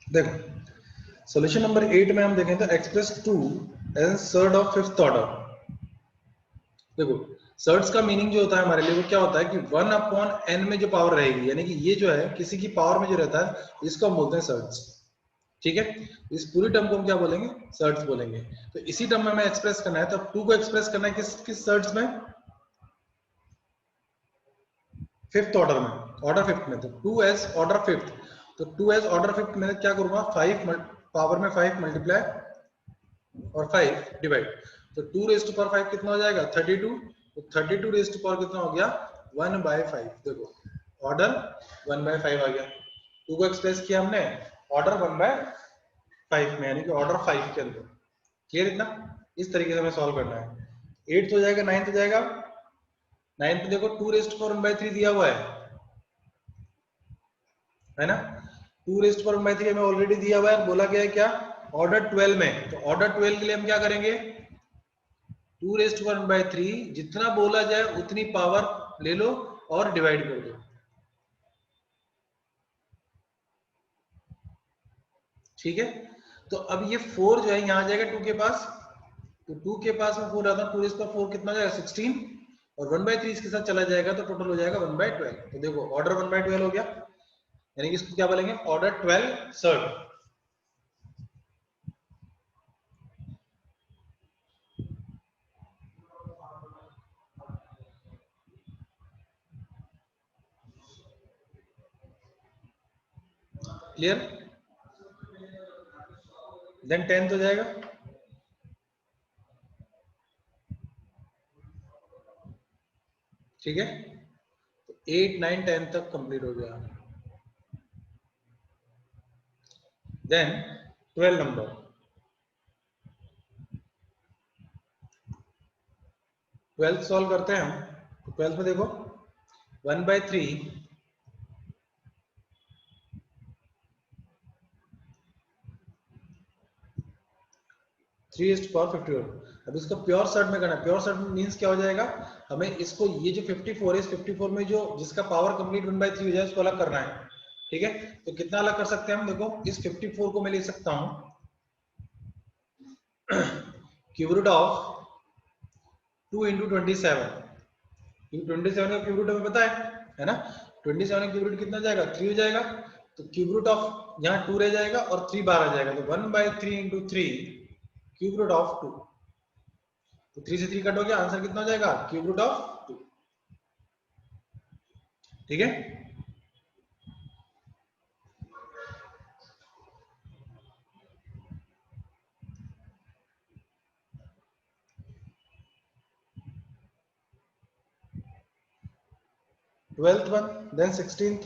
देखो solution number 8 में हम देखें तो express 2 as surd of fifth order. देखो सर्ड्स का मीनिंग जो होता है हमारे लिए वो क्या होता है कि 1 अपॉन n में जो पावर रहेगी, यानी कि ये जो है किसी की पावर में जो रहता है इसको हम बोलते हैं सर्ड्स। ठीक है, इस पूरी टर्म को हम क्या बोलेंगे, सर्ड्स बोलेंगे। तो इसी टर्म में हमें एक्सप्रेस करना है, तो 2 को एक्सप्रेस करना है किस किस सर्ड्स में, फिफ्थ ऑर्डर में, ऑर्डर फिफ्थ में। तो 2 एज ऑर्डर फिफ्थ, तो 2 एज ऑर्डर फिफ्थ में क्या करूंगा, 5 पावर में 5 मल्टीप्लाई और 5 डिवाइड। तो 2 रेज टू पावर 5 कितना हो जाएगा, 32। तो 32 रेज टू पावर कितना हो गया, 1/5। देखो ऑर्डर 1/5 आ गया। 2 को एक्सप्रेस किया हमने ऑर्डर 1/5 में, यानी कि ऑर्डर 5 के अंदर। क्लियर इतना, इस तरीके से हमें सॉल्व करना है। 8 हो जाएगा, 9 हो जाएगा। 9 पे देखो 2 रेज टू पावर 1/3 दिया हुआ है ना। 2 रेज टू पावर 1/3 हमें ऑलरेडी दिया हुआ है, बोला गया है क्या, ऑर्डर 12 में। तो ऑर्डर 12 के लिए हम क्या करेंगे, 2 रेज टू पावर 1/3 जितना बोला जाए उतनी पावर ले लो और डिवाइड कर दो। ठीक है, तो अब ये 4 जो है यहाँ आ जाएगा 2 के पास। तो 2 के पास में 4 आता है, 2 रेज पर 4 कितना हो जाएगा, 16। और 1/3 इसके साथ चला जाएगा तो टोटल हो जाएगा 1/12। तो देखो ऑर्डर 1/12 हो गया, यानी कि इसको क्या बोलेंगे, ऑर्डर 12 सर्ड। क्लियर, देन 10 हो जाएगा। ठीक है, तो 8 9 10 तक कंप्लीट हो गया। देन 12 नंबर, 12 सॉल्व करते हैं हम। तो 12 में देखो 1/3 3 अब इसको प्योर सर्ट में करना है। प्योर सर्ट मीन्स क्या हो जाएगा, हमें इसको ये जो 54 है, इस 54 में जो जिसका पावर कंप्लीट 1/3 हो जाए उसको अलग करना है। ठीक है, तो कितना अलग कर सकते हैं हम, देखो इस 54 को मैं ले सकता हूं क्यूब रूट ऑफ 2 इंटू 27। 27 का क्यूब रूट हमें पता है ना। 27 का क्यूब रूट कितना जाएगा, 3 हो जाएगा। तो क्यूब रूट ऑफ यहाँ 2 रह जाएगा और 3 बाहर आ जाएगा, तो 1/3 इंटू 3 क्यूब रूट ऑफ 2। तो 3 से 3 कट हो गया, आंसर कितना हो जाएगा, क्यूब रूट ऑफ 2। ठीक है, 12th वन, देन 16th।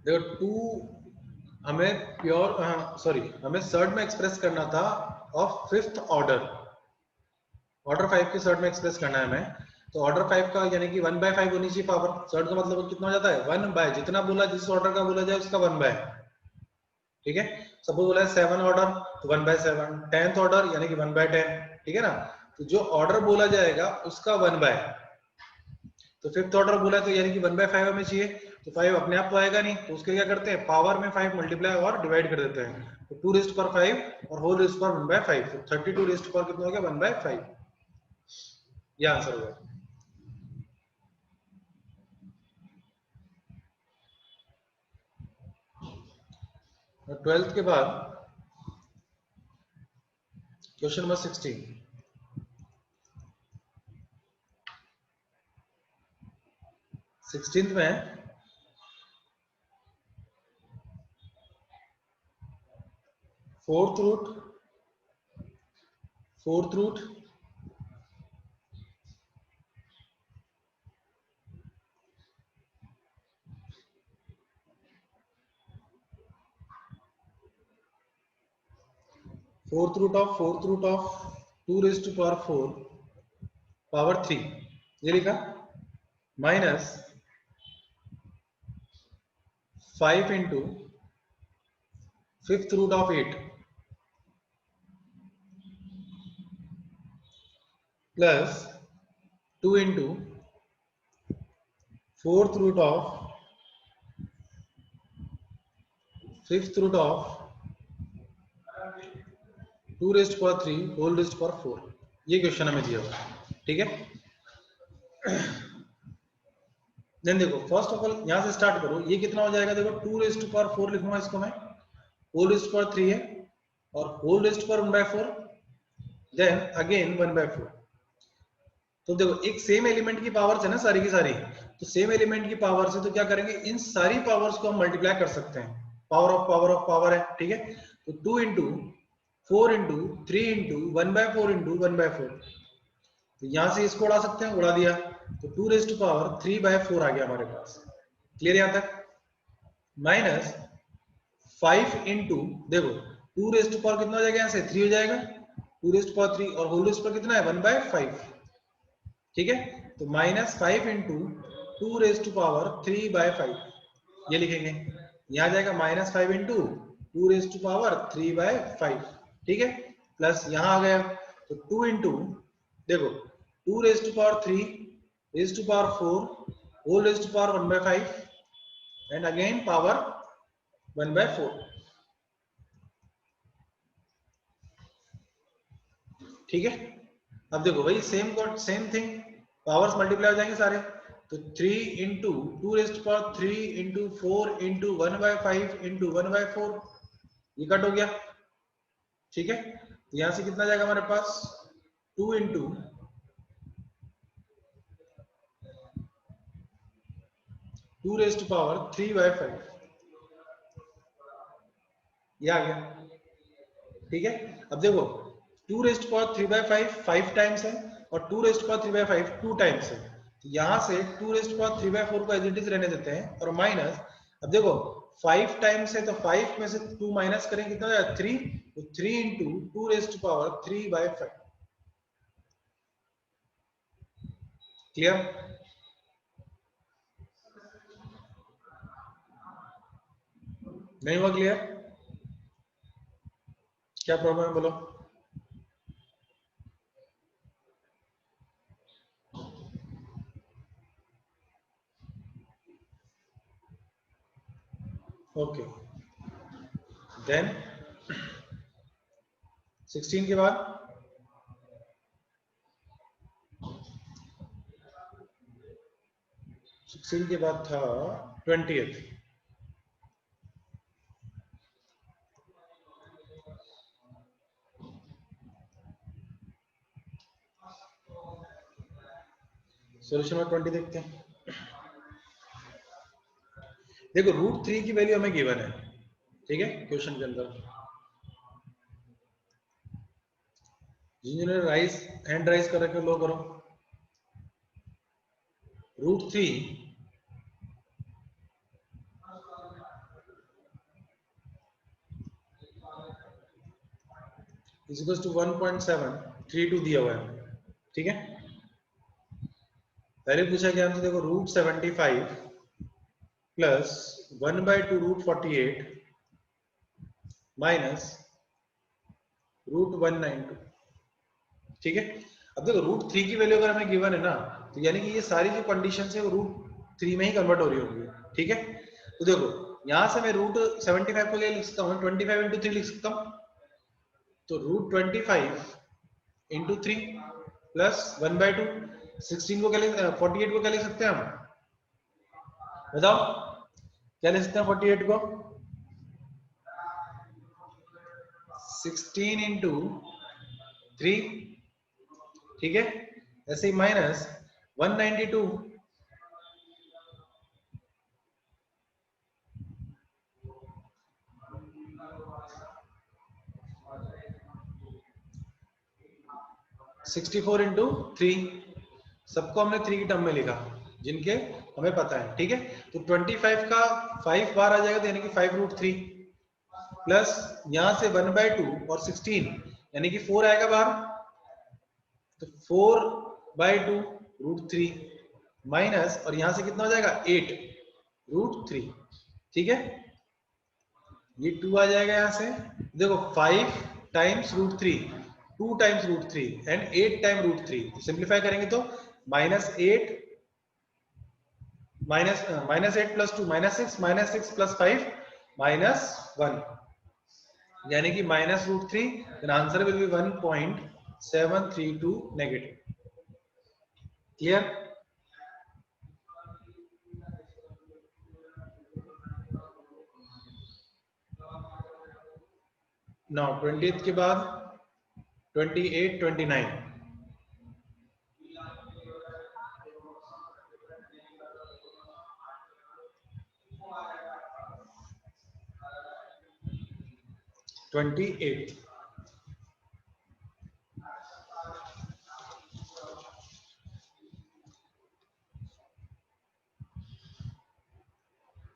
देखो 2 हमें प्योर, सॉरी हमें सर्ड में एक्सप्रेस करना था ऑफ फिफ्थ ऑर्डर, ऑर्डर 5 के सर्ड में एक्सप्रेस करना है हमें। तो ऑर्डर 5 का यानी कि 1/5 होनी चाहिए पावर। सर्ड का मतलब कितना हो जाता है, 1 बाय, जितना बोला जिस ऑर्डर का बोला जाए उसका 1 बाय। ठीक है, सपोज बोला है 7 ऑर्डर तो 1/7, 10th ऑर्डर यानी कि 1/10। ठीक है ना, तो जो ऑर्डर बोला जाएगा उसका 1 बाय। तो फिफ्थ ऑर्डर बोला तो यानी कि 1/5 हमें चाहिए। तो 5 अपने आप तो आएगा नहीं, तो उसके क्या करते हैं, पावर में 5 मल्टीप्लाई और डिवाइड कर देते हैं। तो 2 रेस्ट पर 5 और होल रेस्ट पर 1/5, तो 32 रेस्ट पर कितना हो गया, 1/5। ये आंसर हुआ। 12th के बाद क्वेश्चन नंबर 16। 16th में fourth root, fourth root fourth root of 2 raise to power 4 power 3, ये लिखा, minus 5 into fifth root of 8 plus 2 into fourth root of fifth root of 2 raised power 3 whole raised power 4, ये question हमें दिया हुआ है, ठीक है। देन देखो फर्स्ट ऑफ ऑल यहां से स्टार्ट करो, ये कितना हो जाएगा, देखो 2 रेस्ट पावर 4 लिखूंगा इसको मैं, होल रेस्ट पावर 3 है और whole raised power 1/4, then again 1/4। तो देखो एक सेम एलिमेंट की पावर्स है ना सारी की सारी, तो सेम एलिमेंट की पावर से तो क्या करेंगे, इन सारी पावर्स को हम मल्टीप्लाई कर सकते हैं, पावर ऑफ पावर है, ठीक है। तो 2 इंटू 4 इंटू 3 इंटू 1/4 इंटू 1/4, तो यहां से इसको उड़ा सकते हैं, उड़ा दिया, तो 2 रेस्ट पावर 3/4 आ गया हमारे पास, क्लियर यहां तक। माइनस 5 इंटू देखो 2 रेस्ट पावर कितना हो जाएगा, यहां से 3 हो जाएगा, 2 रेस्ट पावर 3 और होल रेस्ट पावर कितना है 1/5, ठीक है। तो माइनस 5 इंटू 2 रेस्ट पावर 3/5 ये लिखेंगे, यहां जाएगा माइनस 5 इंटू 2 रेस्ट पावर 3/5, ठीक है। प्लस यहां आ गया तो 2 इंटू देखो 2 raised power 3 raised power 4 whole raised power 1/5 and again power 1/4, ठीक है। अब देखो भाई same got same thing, powers multiply हो जाएंगे सारे, तो 3 into 2 raised power 3 into 4 into 1/5 into 1/4, ये कट हो गया, ठीक है। तो यहां से कितना जाएगा हमारे पास 2 इंटू 2 रेस्ट पावर 3/5, ये आ गया, ठीक है। अब देखो 2 रेस्ट पावर 3/5 5 टाइम्स है और 2 रेस्ट पावर 3/5 2 टाइम्स है, तो यहां से 2 रेस्ट पावर 3/4 को एज इट इज रहने देते हैं और माइनस, अब देखो 5 टाइम्स है तो 5 में से 2 माइनस करें कितना हो जाएगा 3, तो 3 इंटू 2 रेस्ट पावर 3/5, क्लियर, नहीं हुआ क्लियर, क्या प्रॉब्लम है बोलो। ओके देन 16 के बाद 16 के बाद था 20th, सोल्यूशन में 20 देखते हैं। देखो √3 की वैल्यू हमें गिवन है, ठीक है, क्वेश्चन के अंदर, जिन्होंने राइज हैंड राइज कर रखे लो करो, √3 इज इक्वल टू 1.732 दिया हुआ है, ठीक है। पहले पूछा गया हमसे देखो √75 प्लस 1/2 √48 माइनस √192, ठीक है। अब देखो √3 की वैल्यू अगर हमें गिवन है ना, तो यानी कि ये सारी जो कंडीशन है वो √3 में ही कन्वर्ट हो रही होंगी, ठीक है। तो देखो यहां से मैं √75 को ले लिख सकता हूँ 25 इंटू 3 लिख सकता हूँ, तो √25 इंटू 3 प्लस 1/2, 16 को क्या लिख 48 को क्या लिख सकते हैं हम, बताओ क्या लिख सकते हैं 48 को, 16 इंटू 3, ठीक है, ऐसे ही माइनस 192 64 इंटू 3, सबको हमने 3 की टर्म में लिखा जिनके हमें पता है, ठीक है। तो 25 का 5 बार आ जाएगा, तो यानी कि 5√3 प्लस यहां से 1/2 और 16 यानी कि 4 आएगा बाहर, तो 4/2 √3 माइनस और यहां से कितना हो जाएगा 8 √3, ठीक है। ये 2 आ जाएगा यहां से, देखो 5 times √3 2 times √3 and 8 time √3, simplify करेंगे तो -8 -8 + 2 -6 -6 + 5 -1 यानी कि -√3 then answer will be 1.732 negative clear now 20th के बाद 28 29 28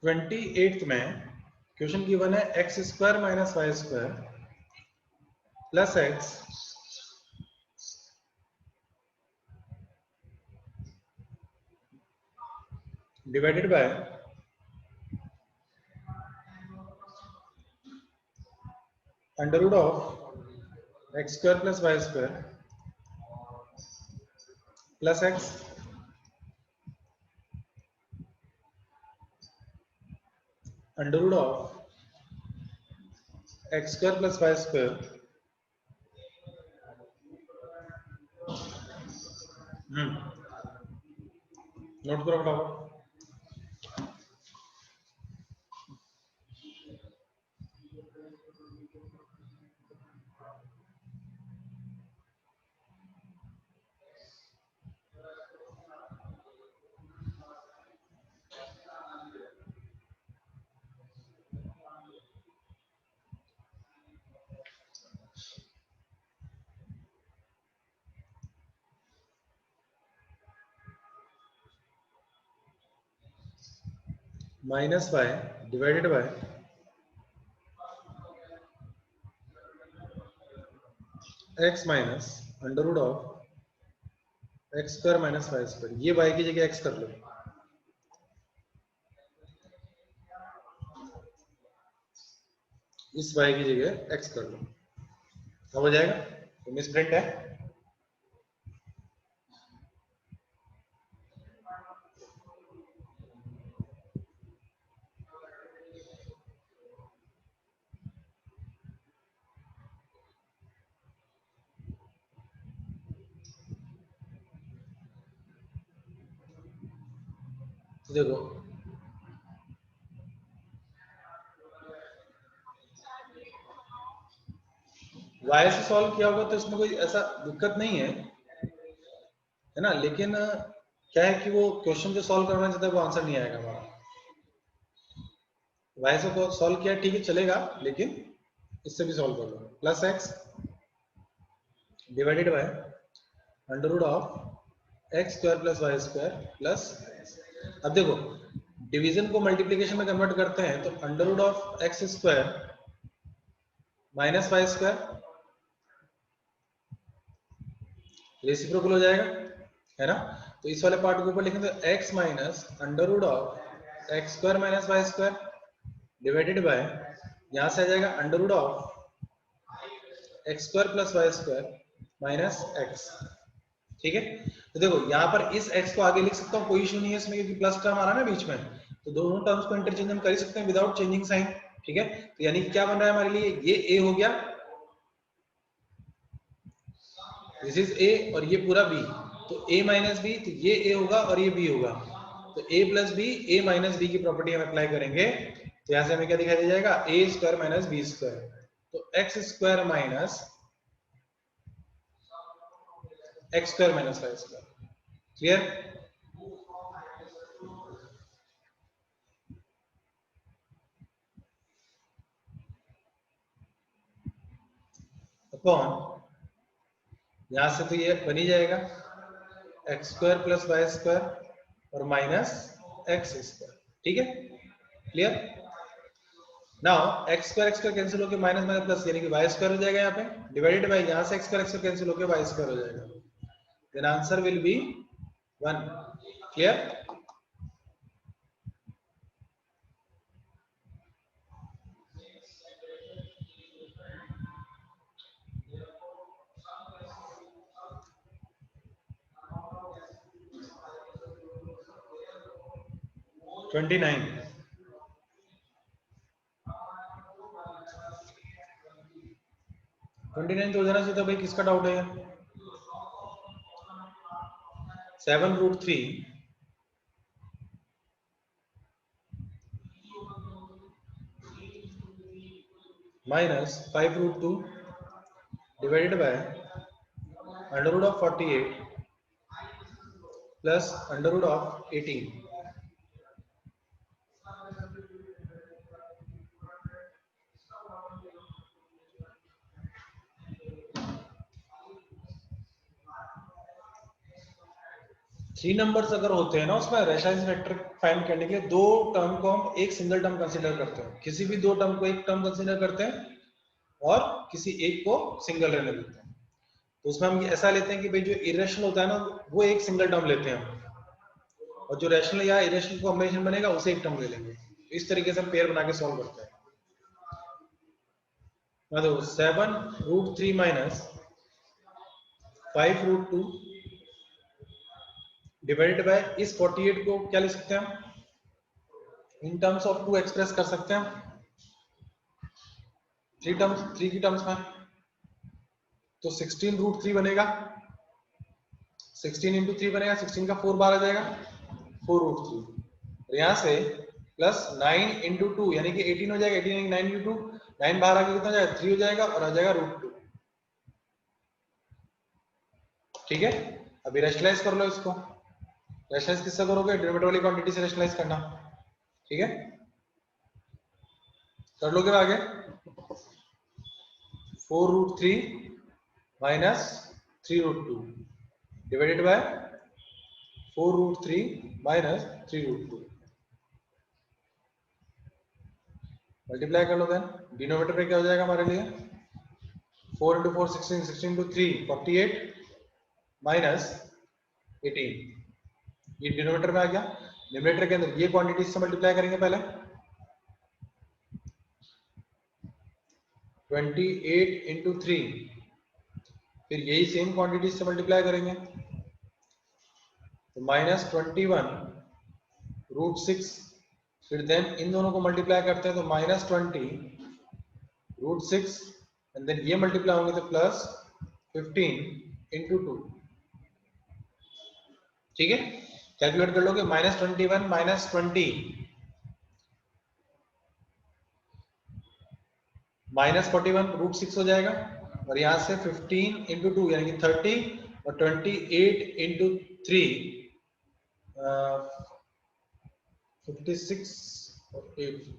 28th में क्वेश्चन गिवन है x² - y² plus x divided by under root of x² + y² plus x under root of x² + y² note करो फटाफट -y divided by x minus under root of x² - y²। ये y की जगह x कर लो, इस y की जगह x कर लो, अब हो जाएगा। तो मिस प्रिंट है देखो y से सॉल्व किया होगा तो इसमें कोई ऐसा दिक्कत नहीं है ना, लेकिन क्या है कि वो क्वेश्चन जो सॉल्व करना चाहता है वो आंसर नहीं आएगा हमारा। y से सॉल्व किया ठीक है चलेगा, लेकिन इससे भी सॉल्व कर लो। Plus x divided by under root of x² + y² plus. अब देखो डिवीजन को मल्टीप्लिकेशन में कन्वर्ट करते हैं तो under root of x² - y² reciprocal हो जाएगा, है ना। तो इस वाले पार्ट को ऊपर लिखेंगे तो x minus under root of x² - y² divided by, यहां से आ जाएगा under root of x² + y² minus x। ठीक है, तो देखो यहाँ पर इस x को आगे लिख सकता हूँ, कोई इशू नहीं है इसमें, क्योंकि प्लस टर्म आ रहा है ना बीच में, तो दोनों टर्म्स को इंटरचेंज हम कर ही सकते हैं विदाउट चेंजिंग साइन। ठीक है, तो यानी क्या बन रहा है हमारे लिए, ये a हो गया, दिस इज a, और ये पूरा b, तो a माइनस b, तो ये a होगा और ये b होगा, तो a + b, a - b की प्रॉपर्टी हम अप्लाई करेंगे, तो यहां से हमें क्या दिखाई दे जाएगा, a² - b², तो x² minus x² - y²। Clear, upon यहां से तो ये बन ही जाएगा x² + y² और माइनस x²। ठीक है, क्लियर। नाउ x² कैंसिल होकर माइनस माइनस प्लस, यानी कि y² हो जाएगा यहाँ पे, डिवाइडेड बाय यहां से x² कैंसिल होकर y² हो जाएगा, then answer will be 1। Clear, 29 29 तो हो जाना चाहिए था भाई, किसका डाउट है? 7√3 minus 5√2 divided by under root of 48 plus under root of 18. Three numbers अगर होते हैं ना उसमें रेशनलाइज फैक्टर फाइंड करने के लिए दो टर्म को हम एक सिंगल टर्म कंसीडर करते हैं, किसी भी दो टर्म को एक टर्म कंसीडर करते हैं और किसी एक को सिंगल रहने देते हैं। तो उसमें हम ऐसा लेते हैं कि भाई जो इरेशनल होता है ना वो एक सिंगल टर्म लेते हैं और जो रैशनल या इरेशनल कॉम्बिनेशन बनेगा उसे एक टर्म ले लेंगे। इस तरीके से हम पेयर बना के सॉल्व करते हैं। देखो 7√3 minus 5√2 डिवाइडेड बाय इस 48 को क्या लिख सकते हैं हम? इन टर्म्स ऑफ 2 एक्सप्रेस कर सकते हैं थ्री की टर्म्स में। तो 16√3 बनेगा, 16 इंटू 3 बनेगा, 16 का 4 बार आ जाएगा 4√3। यहां से प्लस 9 इंटू 2 यानी कि 18 हो जाएगा, 18 9 इंटू 2 9 बाहर आके कितना हो जाएगा 3 हो जाएगा और आ जाएगा √2। ठीक है, अभी रेशनलाइज कर लो इसको। रेशनलाइज किससे करोगे? डिनोमिनेटर वाली क्वांटिटी से रेशनलाइज करना। ठीक है, कर लोगे आगे। 4√3 minus 3√2 divided by 4√3 minus 3√2 multiply कर लो। देन डिनोमिनेटर पे क्या हो जाएगा हमारे लिए? 4 इंटू 4 16, 16 इंटू 3 48 माइनस 18। ये डिनोमिनेटर में आ गया। न्यूमरेटर के अंदर ये क्वांटिटी से मल्टीप्लाई करेंगे पहले 28 इंटू 3, फिर यही सेम क्वांटिटी से मल्टीप्लाई करेंगे तो माइनस 21√6, फिर देन इन दोनों को मल्टीप्लाई करते हैं तो माइनस 20√6 एंड देन ये मल्टीप्लाई होंगे तो प्लस 15 इंटू 2। ठीक है, कैलकुलेट कर लोगे माइनस 21 माइनस 20 माइनस 41√6 हो जाएगा और यहां से 15 इंटू 2 यानी कि 30 और 28 इंटू 3 56 और 8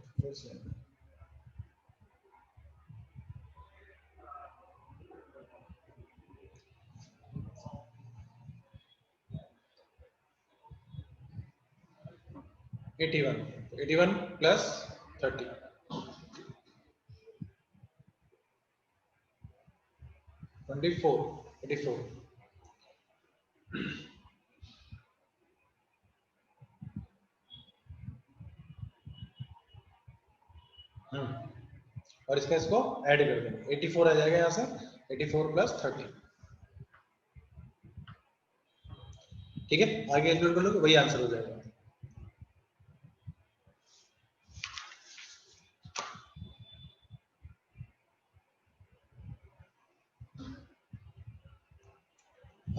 81 प्लस 30 84। और इसको ऐड कर देंगे 84 आ जाएगा यहां से 84 प्लस 30। ठीक है, आगे कैलकुलेट कर लो वही आंसर हो जाएगा।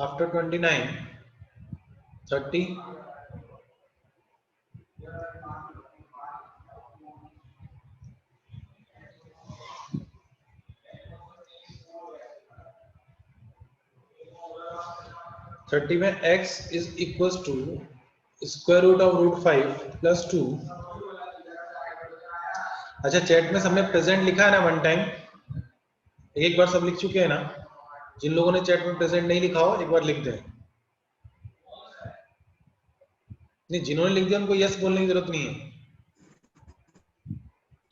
आफ्टर 29 30 30 में x is equal to square root of √5 plus 2। अच्छा, चैट में सबने प्रेजेंट लिखा है ना वन टाइम? एक बार सब लिख चुके हैं ना? जिन लोगों ने चैट में प्रेजेंट नहीं लिखा हो एक बार लिख दें। नहीं, जिन्होंने लिख दिया उनको यस बोलने की जरूरत नहीं है।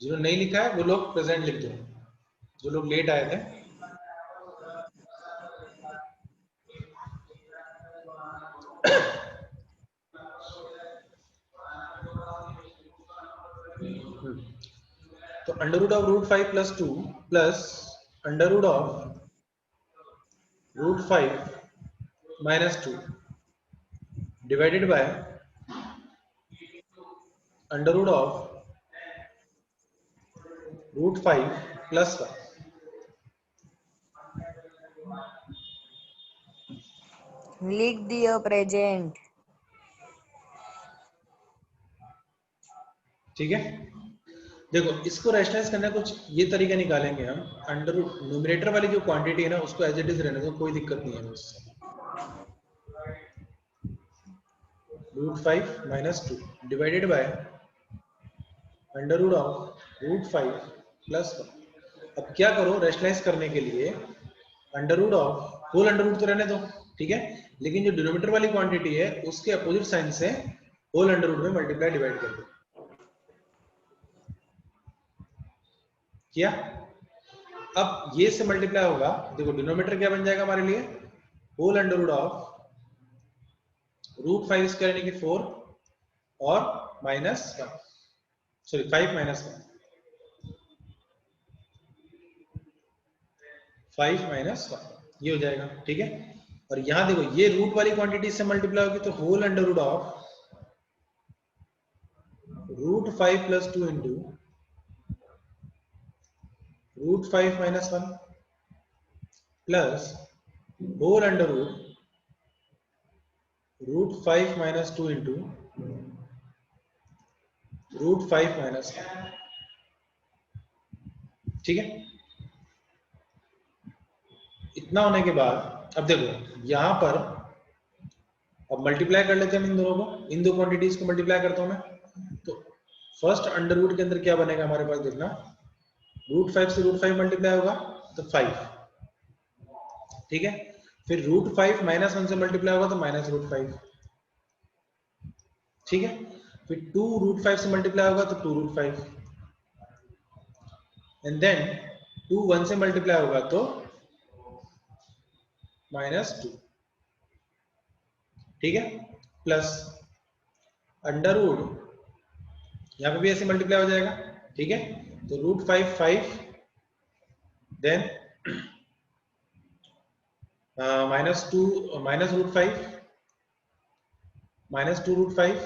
जिन्होंने नहीं लिखा है वो लोग प्रेजेंट लिख दो, जो लोग लेट आए थे। तो under root of √5 plus 2 plus under root of √5 minus 2 divided by under root of √5 plus 1। लिख दियो प्रेजेंट। ठीक है, देखो इसको रैशनलाइज करने का कुछ ये तरीका निकालेंगे हम। अंडर रूट न्यूमरेटर वाली जो क्वांटिटी है ना उसको एज इट इज रहने दो, कोई दिक्कत नहीं है उससे। √5 - 2 divided by under root of √5 plus 1। अब क्या करो रैशनलाइज करने के लिए, under root of whole under root तो रहने दो, ठीक है, लेकिन जो डिनोमिनेटर वाली क्वांटिटी है उसके अपोजिट साइन से होल अंडर रूट में मल्टीप्लाई डिवाइड कर दो। किया? अब ये से मल्टीप्लाई होगा, देखो डिनोमिनेटर क्या बन जाएगा हमारे लिए, whole under root of √5 square यानी कि 4 और -1, सॉरी 5 - 1, 5 - 1 ये हो जाएगा, ठीक है। और यहां देखो ये रूट वाली क्वांटिटी से मल्टीप्लाई होगी तो whole under root of √5 + 2 into √5 - 1 plus whole under root √5 - 2 into √5 - 1, ठीक है। इतना होने के बाद अब देखो यहां पर अब मल्टीप्लाई कर लेते हैं हम इन दोनों को, इन दो क्वांटिटीज को मल्टीप्लाई करता हूं मैं। तो फर्स्ट अंडर रूट के अंदर क्या बनेगा हमारे पास, देखना √5 से √5 मल्टीप्लाई होगा तो 5, ठीक है। फिर √5 - 1 से मल्टीप्लाई होगा तो -√5, ठीक है। फिर 2 √5 से मल्टीप्लाई होगा तो 2 √5 एंड देन 2 1 से मल्टीप्लाई होगा तो -2, ठीक है। प्लस अंडर रूट यहां पे भी ऐसे मल्टीप्लाई हो जाएगा, ठीक है। तो √5 5 देन -2 -√5 -2 √5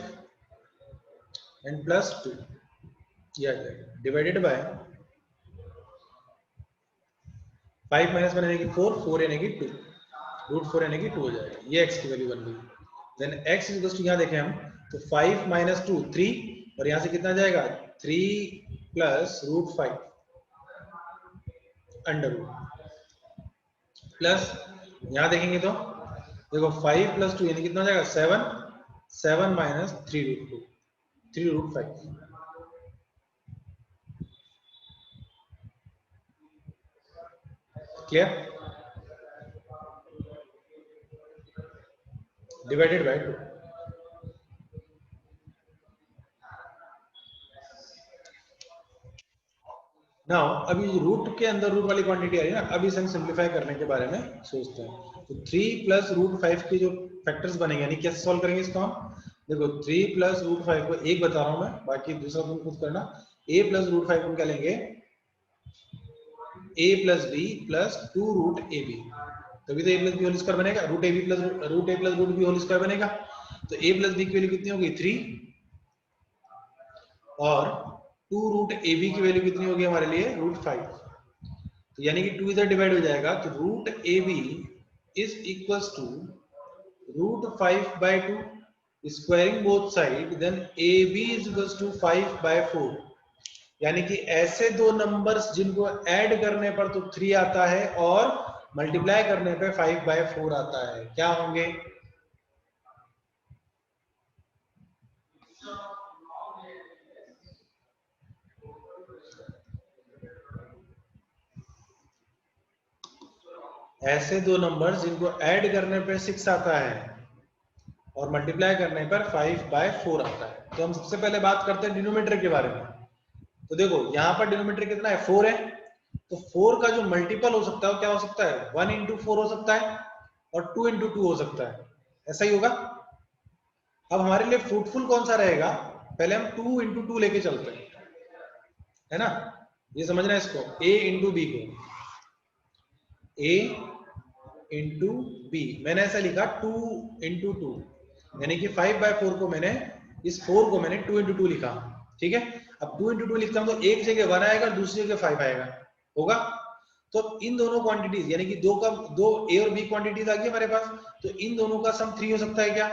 एंड प्लस 2 ये आ जाएगा डिवाइडेड बाय 5 - 1 यानी कि 4 4 यानी कि 2 √4 यानी कि 2 हो जाएगा, ये x की वैल्यू बन गई। देन x इक्वल्स टू यहां देखें हम तो 5 - 2 3 और यहां से कितना जाएगा 3 प्लस √5 अंडर रूट प्लस यहां देखेंगे तो देखो 5 + 2 यानी कितना हो जाएगा 7 7 - 3 √5 क्लियर, डिवाइडेड बाय 2। नाउ अभी रूट के अंदर रूट वाली क्वांटिटी आ रही है ना, अभी इसे हम सिंप्लीफाई करने के बारे में सोचते हैं। तो 3 + √5 के जो फैक्टर्स बनेंगे यानी कैसे सॉल्व करेंगे इसको हम, देखो 3 + √5 को एक बता रहा हूं मैं, बाकी दूसरा तुम खुद करना। a + √5 को क्या लेंगे a + b + 2 √ab, तभी तो a + b होल स्क्वायर बनेगा, √ab + √b होल स्क्वायर बनेगा। तो a + b की वैल्यू कितनी होगी 3 और 2 √ab की वैल्यू कितनी होगी हमारे लिए √5, तो यानी कि 2 इधर डिवाइड हो जाएगा तो √ab is equals to √5/2 squaring both side, then ab is equals to 5/4, यानी कि ऐसे दो नंबर्स जिनको ऐड करने पर तो 3 आता है और मल्टीप्लाई करने पे 5/4 आता है, क्या होंगे? ऐसे दो नंबर्स जिनको ऐड करने पे 6 आता है और मल्टीप्लाई करने पर 5/4 आता है। तो हम सबसे पहले बात करते हैं डिनोमिनेटर के बारे में। तो देखो यहाँ पर डिनोमिनेटर कितना है 4 है, तो 4 का जो मल्टीपल हो सकता है वो क्या हो सकता है 1 × 4 हो सकता है और 2 × 2 हो सकता है, ऐसा ही होगा। अब हमारे लिए फ्रूटफुल कौन सा रहेगा, पहले हम 2 × 2 लेके चलते हैं, है ना। ये समझना है इसको, a × b को, a × b मैंने ऐसा लिखा 2 × 2 यानी कि 5/4 को मैंने इस 4 को मैंने 2 × 2 लिखा, ठीक है। अब 2 into 2 लिखता हूं तो एक जगह 1 आएगा, दूसरी जगह 5 आएगा, होगा। तो इन दोनों क्वांटिटीज यानी कि दो ए और बी क्वांटिटीज आ गई हमारे पास, तो इन दोनों का सम 3 हो सकता है क्या?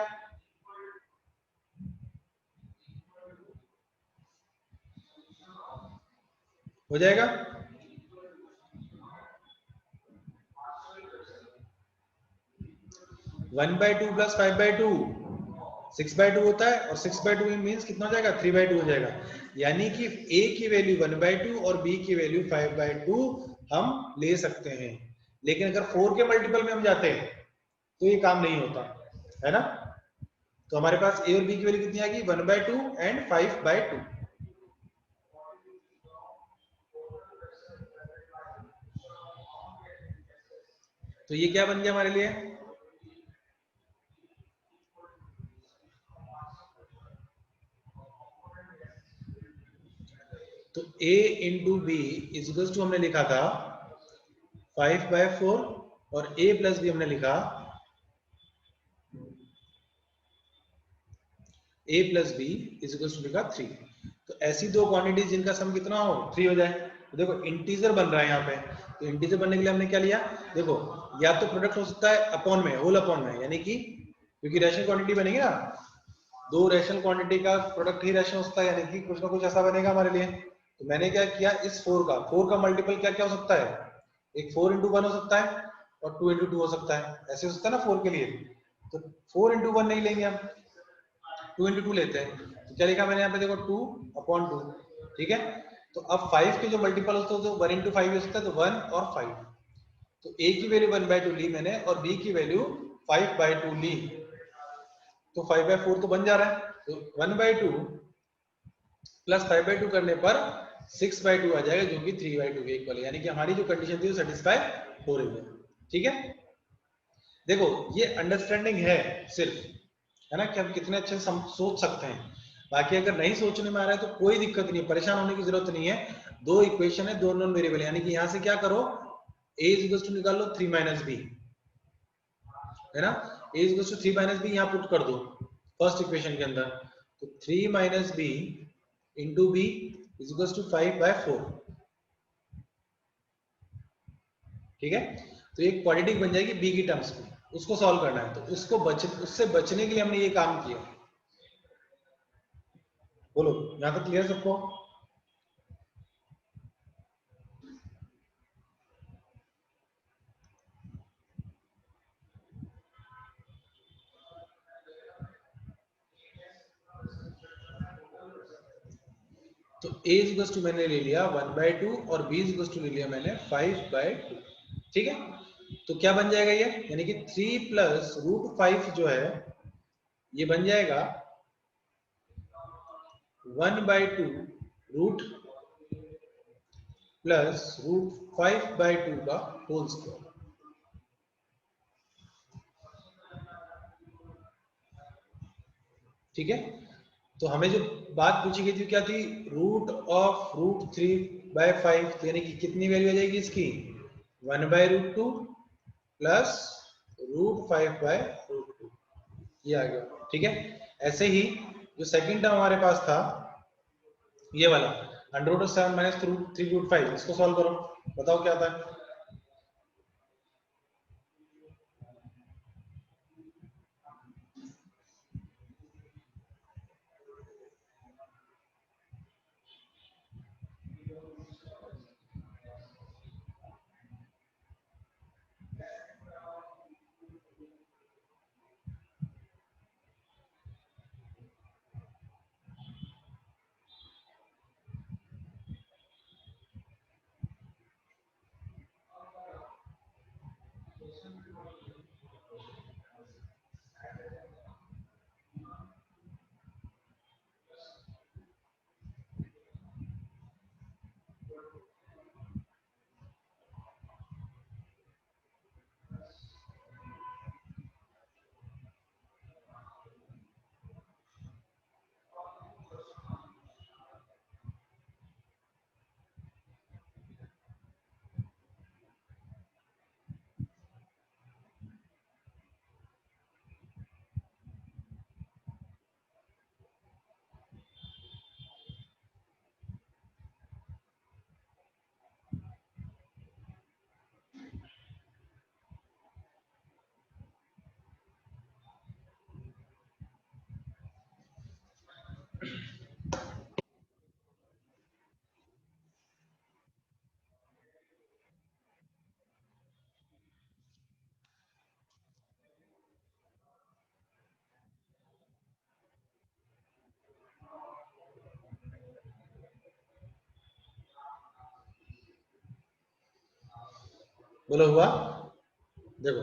हो जाएगा। 1/2 प्लस 5/2 6/2 होता है, और 6/2 मीन्स कितना हो जाएगा? 3/2 हो जाएगा। यानी कि a की वैल्यू 1/2 और b की वैल्यू 5/2 हम ले सकते हैं। लेकिन अगर 4 के मल्टीपल में हम जाते हैं तो ये काम नहीं होता है ना। तो हमारे पास a और b की वैल्यू कितनी आ गई? 1/2 एंड 5/2। तो ये क्या बन गया हमारे लिए? तो a into b is to हमने लिखा था 5/4 और a प्लस बी हमने लिखा a plus b is to लिखा 3। तो ऐसी दो क्वांटिटीज जिनका सम कितना हो? 3 हो जाए। तो देखो इंटीजर बन रहा है यहाँ पे, तो इंटीजर बनने के लिए हमने क्या लिया? देखो या तो प्रोडक्ट हो सकता है अपॉन में, होल अपॉन में, यानी कि क्योंकि रैशनल क्वांटिटी बनेगी ना, दो रैशनल क्वांटिटी का प्रोडक्ट ही रैशनल होता है, यानी कि कुछ ना कुछ ऐसा बनेगा हमारे लिए। तो मैंने क्या किया, इस 4 का मल्टीपल क्या क्या हो सकता है? एक 4 into 1 हो सकता है और 2 into 2 हो सकता है, ऐसे हो सकता है ना 4 के लिए। तो 4 into 1 नहीं लेंगे हम, 2 into 2 लेते हैं। तो क्या लिखा मैंने यहाँ पे? देखो 2/2, ठीक है। तो अब 5 के जो मल्टीपल होते हैं तो 1 into 5 हो सकता है, तो 1 और 5। तो a की वैल्यू 1/2 ली मैंने और b की वैल्यू 5/2 ली, तो 5/4 तो बन जा रहा है। तो 1/2 प्लस 5/2 करने पर 6/2 आ जाएगा, जो कि 3/2 के इक्वल है। यानी कि हमारी जो कंडीशन थी वो सेटिस्फाई हो रही है, ठीक है। देखो ये अंडरस्टैंडिंग है सिर्फ, है ना, कि हम कितने अच्छे से सोच सकते हैं। बाकी अगर नहीं सोचने में आ रहा है तो कोई दिक्कत नहीं है, परेशान होने की जरूरत नहीं है। दो इक्वेशन है, दो नॉन वेरिएबल, यानी कि यहां से क्या करो, a इज इक्वल टू निकाल लो 3 माइनस बी, है ना। a is equal to 3 minus b यहाँ पुट कर दो फर्स्ट इक्वेशन के अंदर। तो 3 minus b into b is equal to 5/4, ठीक है। तो एक क्वाड्रेटिक बन जाएगी बी की टर्म्स में, उसको सॉल्व करना है। तो उससे बचने के लिए हमने ये काम किया। बोलो यहां तक क्लियर सबको? तो a इज टू मैंने ले लिया 1/2 और b इज टू ले लिया मैंने 5/2, ठीक है। तो क्या बन जाएगा ये, यानी कि 3 प्लस √5 जो है ये बन जाएगा 1/2 रूट प्लस √5/2 का होल स्क्वायर, ठीक है। तो हमें जो बात पूछी गई थी क्या थी? √3/5, तो यानी कि कितनी वैल्यू आ जाएगी इसकी? 1/√2 प्लस √5/√2, ये आ गया, ठीक है। ऐसे ही जो सेकंड टर्म हमारे पास था ये वाला √7 माइनस 3√5, इसको सॉल्व करो, बताओ क्या आता है। बोलो हुआ? देखो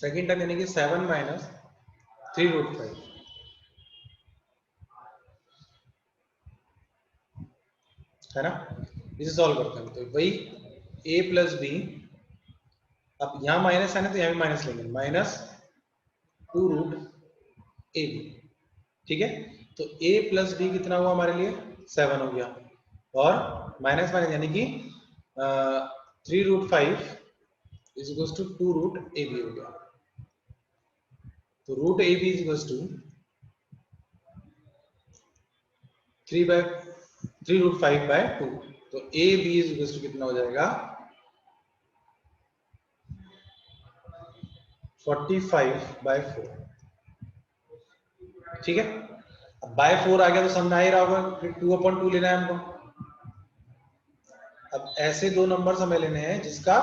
सेकेंड टर्म यानी कि 7 माइनस 3√5 है ना। इसे सॉल्व करते हैं तो वही a प्लस बी, अब यहाँ माइनस है ना तो यहाँ भी माइनस लेंगे, माइनस 2√ab, ठीक है। तो a प्लस बी कितना हुआ हमारे लिए 7 हो गया, और माइनस माइनस यानी कि 3√5 इज इक्वल टू 2√ab हो गया। तो root a b is equal to 3/3√5/2, तो a b is equal to कितना हो जाएगा 45/4, ठीक है। अब बाय 4 आ गया तो समझ आ ही रहा होगा कि 2/2 लेना है हमको। अब ऐसे दो नंबर्स हमें लेने हैं जिसका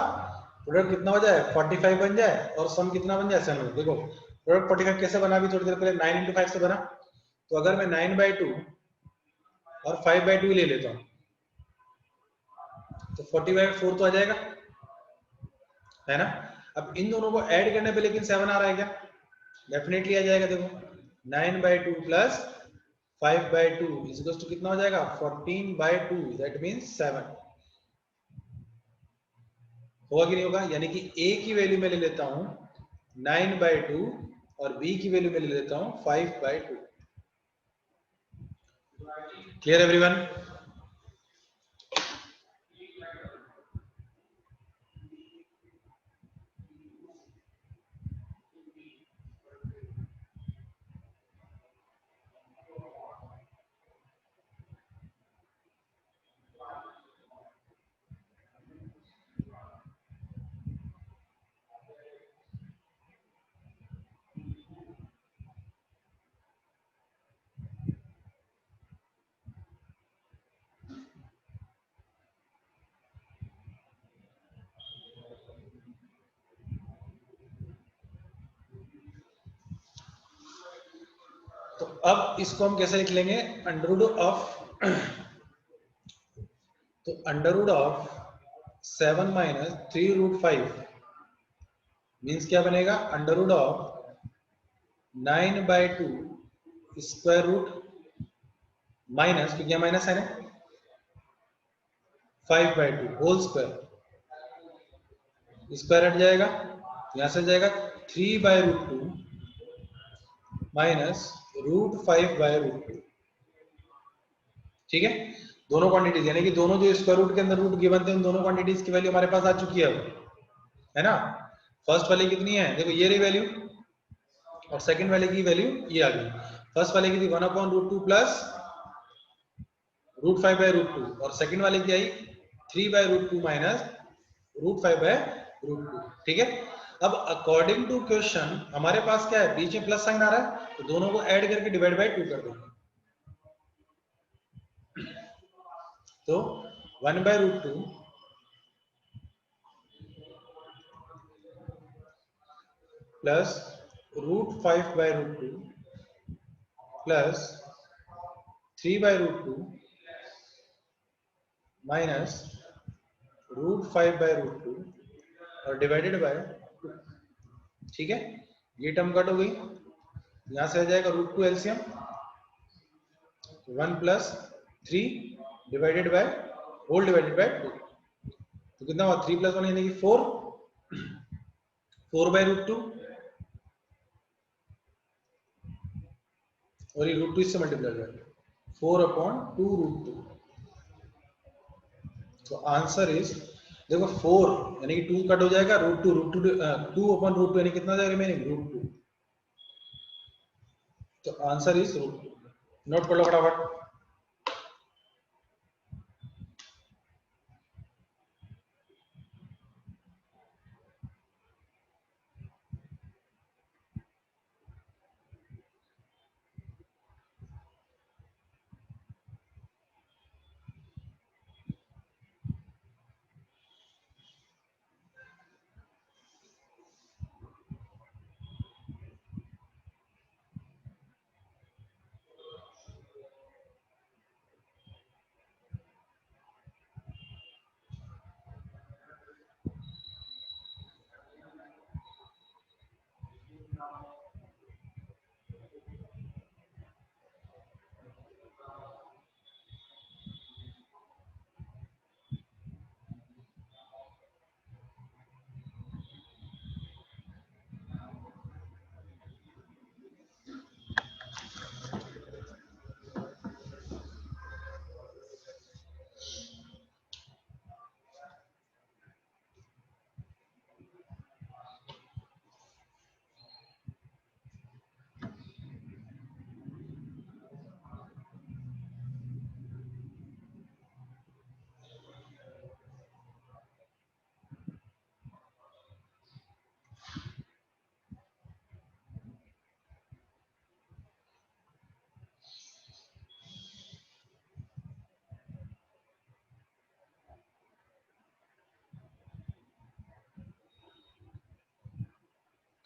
प्रोडक्ट कितना हो जाए 45 बन जाए और सम कितना बन जाए 7। देखो प्रोडक्ट 45 कैसे बना, भी थोड़ी देर पहले 9 × 5 से बना। तो अगर मैं 9/2 और 5/2 ले लेता हूँ तो 40/4 तो आ जाएगा, है ना। अब इन दोनों को ऐड करने पे लेकिन 7 आ रहा है क्या, डेफिनेटली आ जाएगा। देखो 9/2 प्लस 5/2 इज इक्वल टू कितना हो जाएगा 14/2, दैट मीन्स 7। होगा कि नहीं होगा, यानी कि a की वैल्यू में ले लेता हूं 9/2 और b की वैल्यू में ले लेता हूं 5/2। Clear everyone? तो अब इसको हम कैसे लिख लेंगे, अंडर रूट ऑफ तो under root of 7 minus 3√5 means क्या बनेगा, under root of 9/2 square root minus, क्योंकि यहाँ माइनस है ना, 5/2 होल स्क्वायर, स्क्वायर हट जाएगा यहां से जाएगा 3/√2 माइनस √5/√2, ठीक है। दोनों क्वांटिटीज यानी कि दोनों जो स्क्वायर रूट के अंदर रूट गिवन थे उन दोनों क्वांटिटीज की वैल्यू हमारे पास आ चुकी है, है ना। फर्स्ट वाले कितनी है, देखो ये रही वैल्यू, और सेकंड वाले की वैल्यू ये आ गई। फर्स्ट वाले की थी 1/√2 प्लस √5/√2, और सेकंड वाले की आई 3/√2 माइनस √5/√2, ठीक है। अब अकॉर्डिंग टू क्वेश्चन हमारे पास क्या है, बीच में प्लस साइन आ रहा है तो दोनों को ऐड करके डिवाइड बाय 2 कर देंगे। तो 1/√2 प्लस √5/√2 प्लस 3/√2 माइनस √5/√2 और डिवाइडेड बाय 2, ठीक है। ये टर्म कट हो गई, यहां से आ जाएगा √2 LCM 1 plus 3 divided by whole divided by 2, तो कितना हुआ 3 + 1 यानी कि 4, 4/√2 और ये √2 इससे मल्टीप्लाई कर 4/2√2। तो आंसर इज, देखो 4 यानी कि 2 कट हो जाएगा, √2 2/√2 यानी कितना जाएगा रिमेनिंग √2, तो आंसर इज √2। नोट कर लो फटाफट।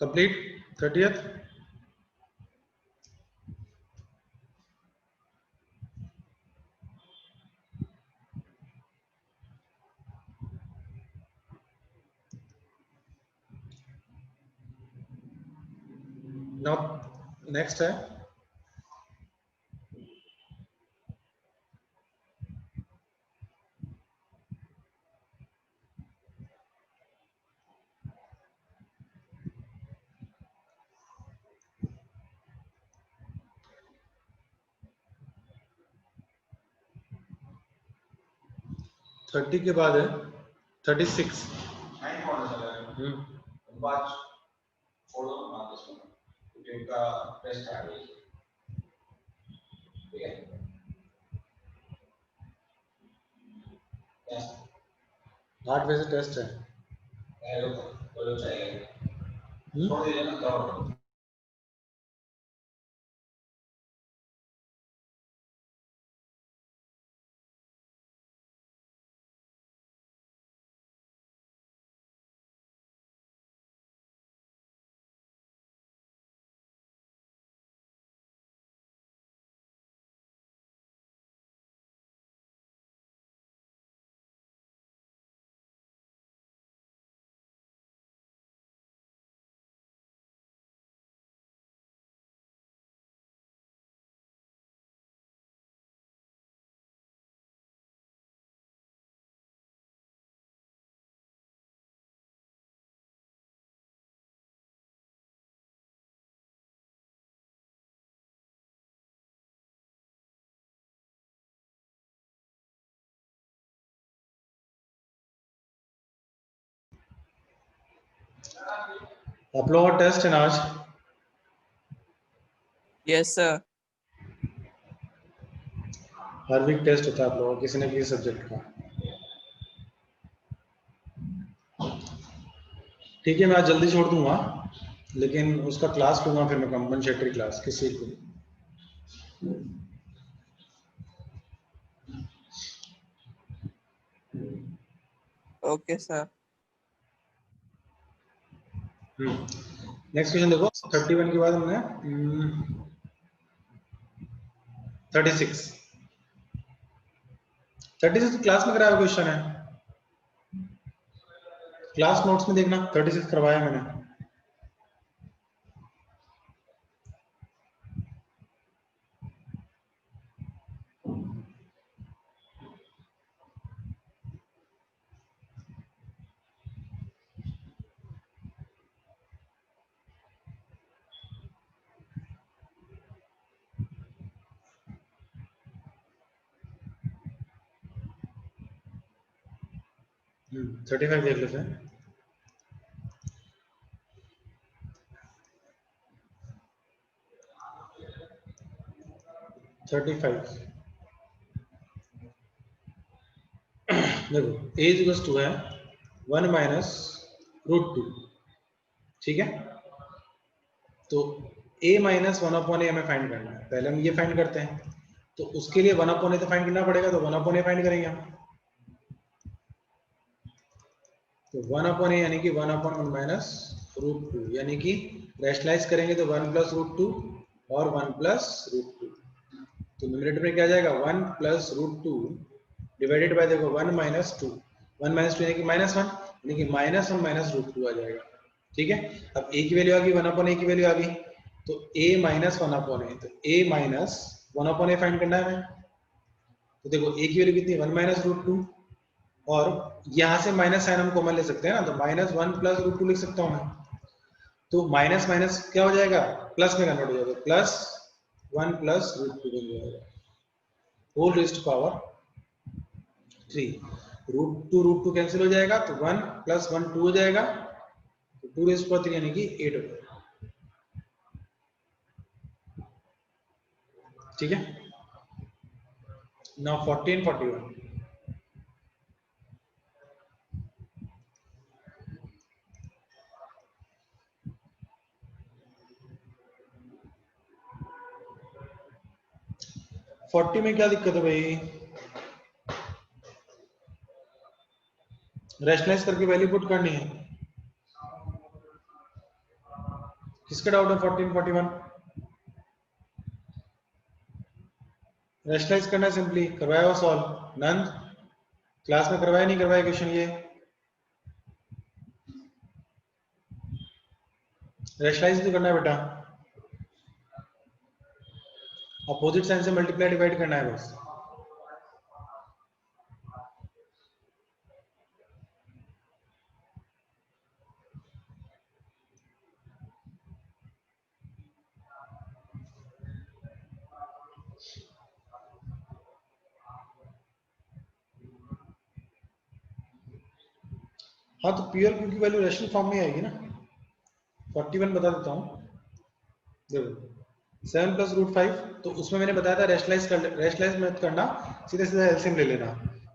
Complete 30th। नाउ नेक्स्ट है थर्टी के बाद है 36। छोड़ दो ना इसमें क्योंकि उनका टेस्ट आ गई ठीक है 8 बजे टेस्ट है। हेलो बोलो चाहिए छोड़ दीजिए ना कवर आप लोगों का टेस्ट है ना आज? Yes sir. हर वीक टेस्ट होता है आप लोगों का किसी न किसी सब्जेक्ट का। ठीक है, मैं आज जल्दी छोड़ दूंगा, लेकिन उसका क्लास लूंगा फिर मैं, कंपनसेटरी क्लास किसी को। Okay sir. नेक्स्ट क्वेश्चन देखो, 31 के बाद हमने 36 क्लास में कराया क्वेश्चन है, क्लास नोट्स में देखना 36 करवाया मैंने। हम्म, 35 देख लेते हैं। देखो a इक्वल्स टू है 1 माइनस रूट 2, ठीक है। तो a माइनस 1 अपॉन ए हमें फाइंड करना है, पहले हम ये फाइंड करते हैं, तो उसके लिए 1 अपॉन ए तो फाइंड करना पड़ेगा, तो 1 अपॉन ए फाइंड करेंगे हम। तो 1 अपॉन ए यानी कि 1 अपॉन 1 माइनस रूट 2, यानी कि रैशनलाइज करेंगे तो 1 प्लस रूट 2 और 1 प्लस रूट 2। तो न्यूमरेटर में क्या जाएगा 1 प्लस रूट 2 डिवाइडेड बाय, देखो 1 माइनस 2, 1 माइनस 2 यानी कि माइनस 1, यानी कि माइनस 1 माइनस रूट 2 आ जाएगा, ठीक है। अब a की वैल्यू आ गई, 1 अपॉन a की वैल्यू आ गई, तो a माइनस 1 अपॉन a, तो a minus 1 upon a find करना है हमें। तो देखो a की वैल्यू कितनी है 1 माइनस रूट 2, और यहां से माइनस साइन हम कॉमन ले सकते हैं ना, तो माइनस 1 प्लस रूट 2 लिख सकता हूं मैं। तो माइनस माइनस क्या हो जाएगा, प्लस में कन्वर्ट हो जाएगा, प्लस 1 प्लस रूट 2 बन जाएगा, whole raised power 3। Root 2 cancel हो जाएगा, तो 1 प्लस 1 2 हो जाएगा, तो 2 रेज़्ड पावर 3 यानी कि 8 हो जाएगा, ठीक है। नाउ 40 and 41, फोर्टी में क्या दिक्कत है भाई, रैशनलाइज करके वैल्यू पुट करनी है। किसके डाउट है 14 41? रैशनलाइज करना है सिंपली, करवाया हुआ सॉल्व। नंद क्लास में करवाया नहीं करवाया क्वेश्चन ये? रैशनलाइज तो करना है बेटा, अपोजिट साइन से मल्टीप्लाई डिवाइड करना है बस। हाँ तो प्योर क्यू की वैल्यू रैशनल फॉर्म में आएगी ना। 41 बता देता हूँ, देखो 7 प्लस रूट 5, तो उसमें मैंने बताया था रैशनलाइज मत करना, सीधे सीधे एलसीएम ले लेना,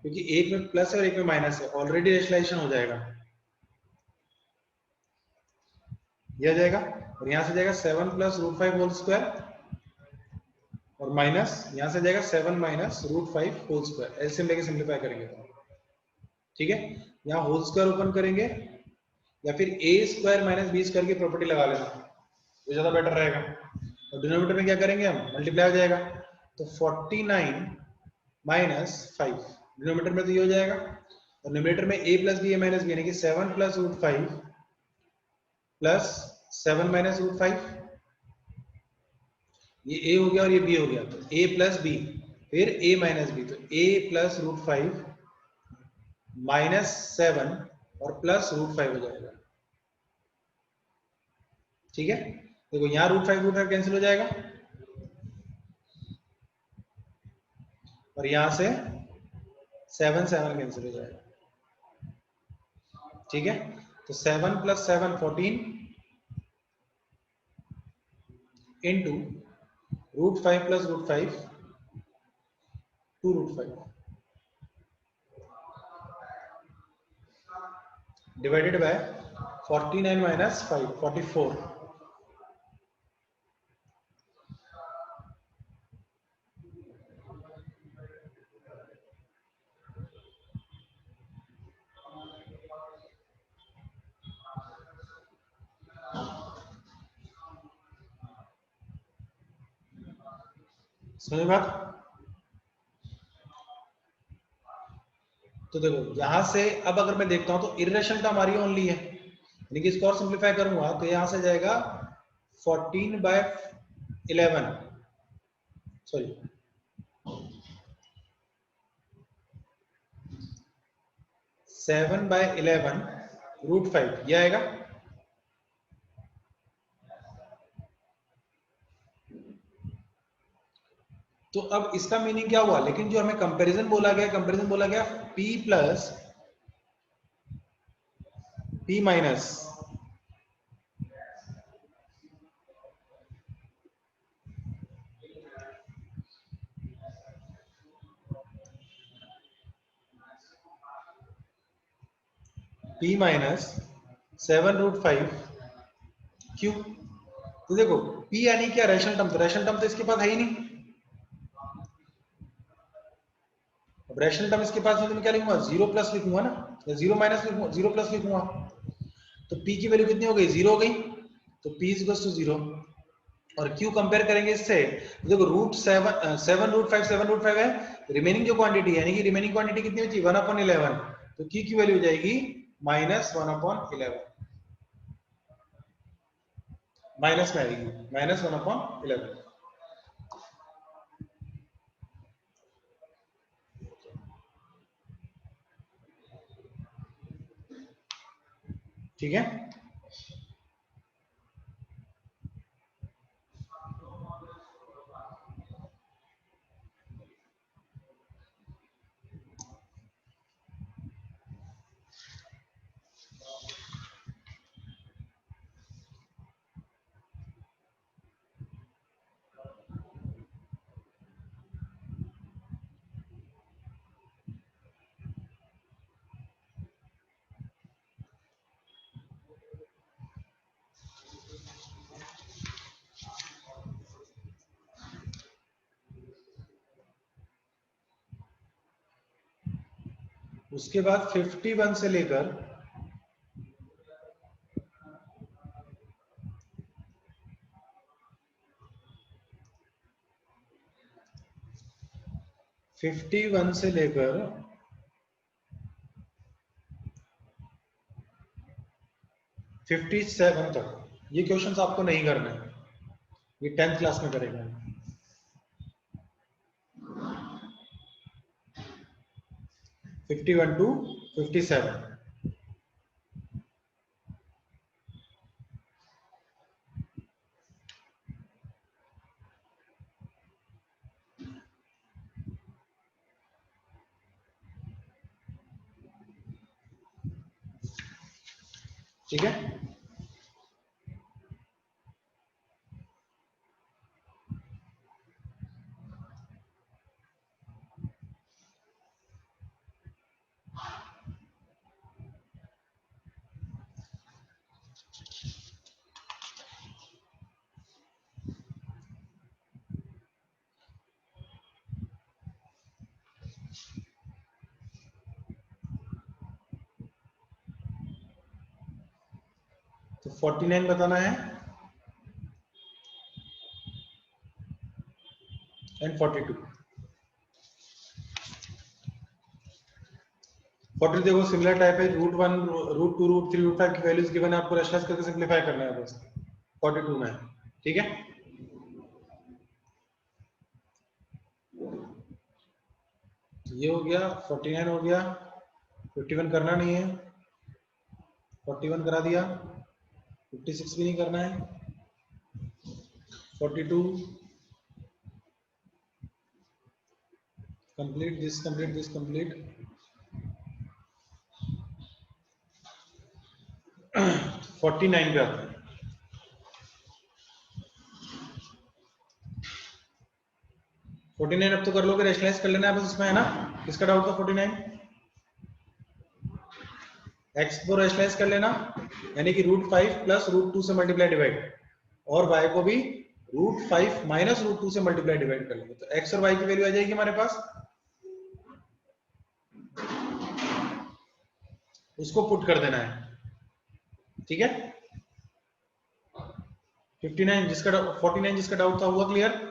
क्योंकि एक में प्लस है और एक में माइनस है, ऑलरेडी रैशनलाइजेशन हो जाएगा। यह जाएगा और यहां से जाएगा 7 प्लस रूट 5 होल स्क्वायर और माइनस यहां से जाएगा 7 minus root 5 whole square. LCM लेके सिंप्लीफाई करेंगे तो ठीक है। यहाँ होल स्क्वायर ओपन करेंगे या फिर ए स्क्वायर माइनस बी स्क्वायर की प्रॉपर्टी लगा लेना, वो ज्यादा बेटर रहेगा। और डिनोमिनेटर में क्या करेंगे हम, मल्टीप्लाई हो जाएगा, तो 49 माइनस 5 डिनोमिनेटर में तो ये हो जाएगा, और न्यूमरेटर में a plus b minus b यानी कि 7 plus root 5 plus 7 minus root 5, ये a हो गया और ये b हो गया, तो a प्लस बी फिर a माइनस बी, तो a प्लस रूट 5 माइनस 7 और प्लस रूट 5 हो जाएगा। ठीक है, देखो यहाँ रूट 5 कैंसिल हो जाएगा और यहां से 7 7 कैंसिल हो जाएगा। ठीक है, तो 7 plus 7 14 into root 5 plus root 5 2 root 5 divided by 49 minus 5 44। समझ बात? तो देखो यहां से अब अगर मैं देखता हूं तो इरेशनल टर्म हमारी ओनली है, यानी कि इसको और सिंप्लीफाई करूंगा तो यहां से जाएगा 14 बाय 11, सॉरी 7 बाय 11 रूट 5 ये आएगा। तो अब इसका मीनिंग क्या हुआ, लेकिन जो हमें कंपैरिजन बोला गया p plus p minus p minus 7 root 5 क्यों? तो देखो p यानी क्या, रैशनल टर्म, तो रैशनल टर्म तो इसके पास है ही नहीं। अब रैशनल टर्म इसके पास है तो मैं क्या लिखूंगा, 0 प्लस लिखूंगा ना, या 0 माइनस लिखूंगा, 0 प्लस लिखूंगा। तो p की वैल्यू कितनी हो गई, 0 हो गई, तो p इज इक्वल टू 0। और q कंपेयर करेंगे इससे, देखो रूट 7 रूट 5 7 रूट 5 है, रिमेनिंग जो क्वांटिटी है, यानी कि रिमेनिंग क्वांटिटी कितनी बची 1/11, तो q की वैल्यू हो जाएगी -1/11, माइनस में आएगी -1/11। ठीक है, उसके बाद 51 से लेकर 51 से लेकर 57 तक ये क्वेश्चंस आपको नहीं करना है, ये 10th क्लास में करेगा। 51 to 57। ठीक है, तो 49 बताना है एंड 42। 40 देखो सिमिलर टाइप है, √1 √2 √3 √5 की वैल्यूज गिवन है, आपको रेशनलाइज करके सिंपलीफाई करना है बस 42 में। ठीक है, ये हो गया, 49 हो गया, 51 करना नहीं है, 41 करा दिया, 56 भी नहीं करना है, 42 complete, this complete, this complete, 49 पे आता है। 49 अब तो कर लोगे, रेशनलाइज कर लेना है बस, इसमें है ना, किसका डाउट था? 49 x को रेशनलाइज कर लेना, यानी कि √5 प्लस √2 से मल्टीप्लाई डिवाइड, और y को भी √5 माइनस √2 से मल्टीप्लाई डिवाइड कर लेंगे, तो x और y की वैल्यू आ जाएगी हमारे पास, उसको पुट कर देना है। ठीक है, 59 जिसका 49 जिसका डाउट था हुआ क्लियर?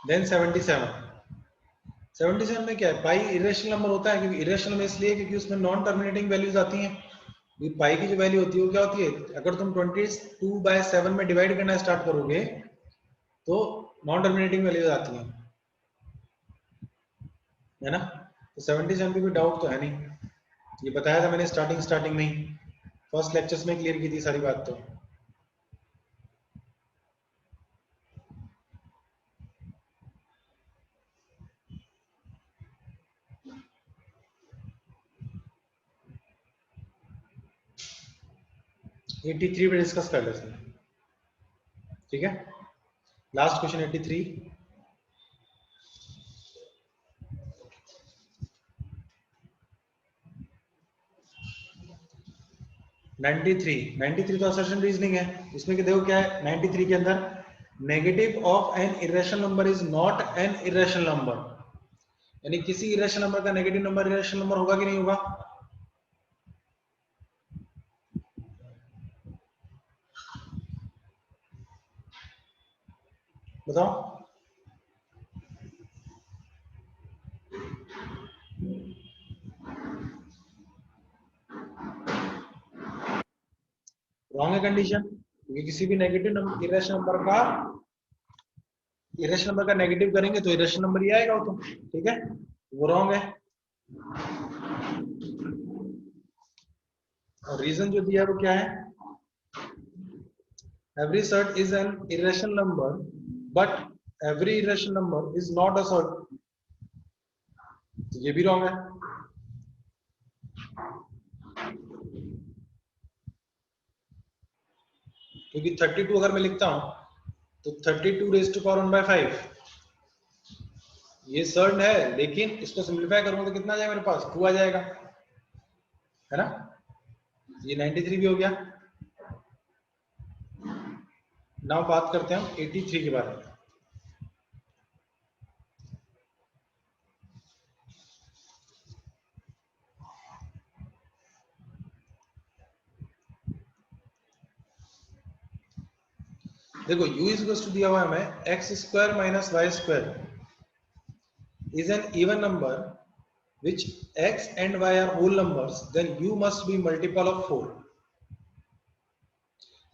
देन 77 में क्या है? पाई इरेशनल नंबर होता है, क्योंकि इरेशनल में इसलिए क्योंकि उसमें नॉन टर्मिनेटिंग वैल्यूज आती हैं। ये पाई की जो वैल्यू होती है वो क्या होती है? अगर तुम 22/7 में डिवाइड करना स्टार्ट करोगे तो नॉन टर्मिनेटिंग वैल्यूज आती हैं, है ना। तो 77 पे कोई डाउट तो है नहीं, ये बताया था मैंने स्टार्टिंग में ही, फर्स्ट लेक्चर्स में क्लियर की थी सारी बात। तो एटी 83 पे डिस्कस कर लेते हैं। ठीक है, लास्ट क्वेश्चन 83। 93 तो असर्शन रीजनिंग है, इसमें कि देखो क्या है 93 के अंदर, negative of N irrational number is not an irrational number, यानी किसी इरेशनल नंबर का नेगेटिव नंबर इरेशनल नंबर होगा कि नहीं होगा? बताओ। रॉन्ग है कंडीशन, क्योंकि किसी भी नेगेटिव नंबर इरेशनल नंबर का नेगेटिव करेंगे तो इरेशनल नंबर ही आएगा वो तो। ठीक है, वो रॉन्ग है, और रीजन जो दिया है वो क्या है? Every surd is an irrational number but every irrational number is not a surd, तो ये भी रॉन्ग है। क्योंकि 32 अगर मैं लिखता हूं तो 32 raised to power 1/5, ये सर्ड है, लेकिन इसको सिंप्लीफाई करूंगा तो कितना आ जाएगा मेरे पास, 2 आ जाएगा, है ना। ये 93 भी हो गया। नाउ बात करते हैं हम 83 के बारे में। देखो u इज इक्वल टू दिया हुआ है हमें x square minus y square is an even number which x and y are whole numbers, then u must be multiple of 4.